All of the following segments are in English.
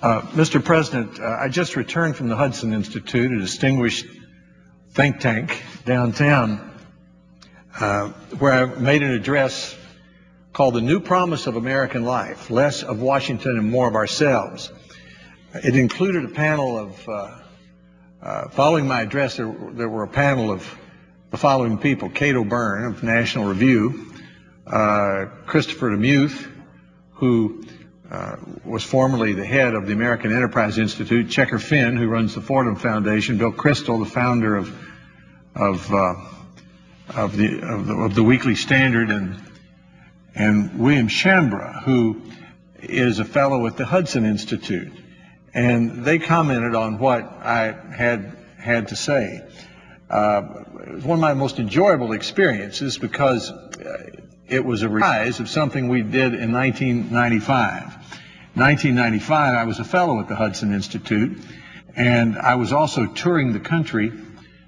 Mr. President, I just returned from the Hudson Institute, a distinguished think tank downtown, where I made an address called "The New Promise of American Life, Less of Washington and More of Ourselves." It included a panel of, following my address, there were a panel of the following people: Cato Byrne of National Review, Christopher DeMuth, who was formerly the head of the American Enterprise Institute, Checker Finn, who runs the Fordham Foundation, Bill Kristol, the founder of the Weekly Standard, and William Shambra, who is a fellow at the Hudson Institute. And they commented on what I had to say. It was one of my most enjoyable experiences because it was a reprise of something we did in 1995. In 1995, I was a fellow at the Hudson Institute, and I was also touring the country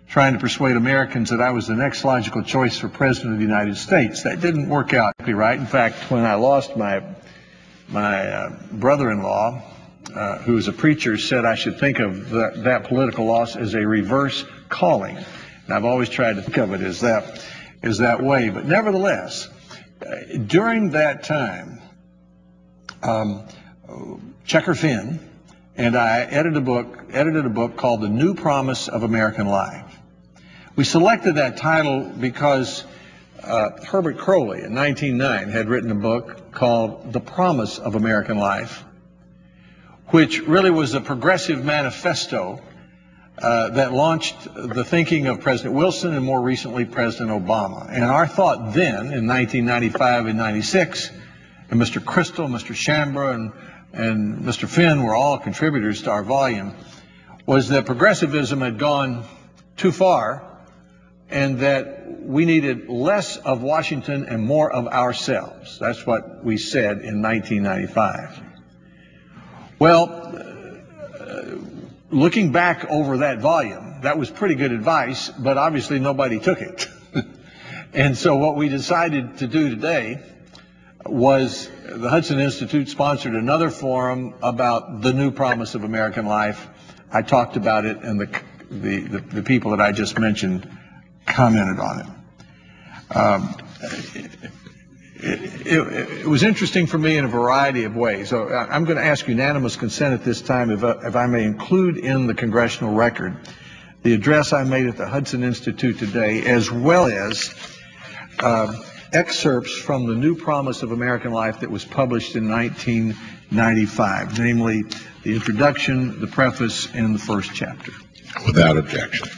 trying to persuade Americans that I was the next logical choice for President of the United States. That didn't work out right. In fact, when I lost my brother-in-law, who was a preacher, said I should think of that political loss as a reverse calling. And I've always tried to think of it as that way. But nevertheless, during that time, Checker Finn and I edited a book called "The New Promise of American Life." We selected that title because Herbert Crowley in 1909 had written a book called "The Promise of American Life," which really was a progressive manifesto that launched the thinking of President Wilson and more recently President Obama. And our thought then, in 1995 and 96, and Mr. Kristol, Mr. Shambra, and Mr. Finn were all contributors to our volume, was that progressivism had gone too far and that we needed less of Washington and more of ourselves. That's what we said in 1995. Well, looking back over that volume, that was pretty good advice, but obviously nobody took it. And so what we decided to do today was the Hudson Institute sponsored another forum about the new promise of American life. I talked about it, and the people that I just mentioned commented on it. It was interesting for me in a variety of ways. So I'm going to ask unanimous consent at this time if I may include in the congressional record the address I made at the Hudson Institute today, as well as excerpts from the New Promise of American Life that was published in 1995, namely the introduction, the preface, and the first chapter. Without objection.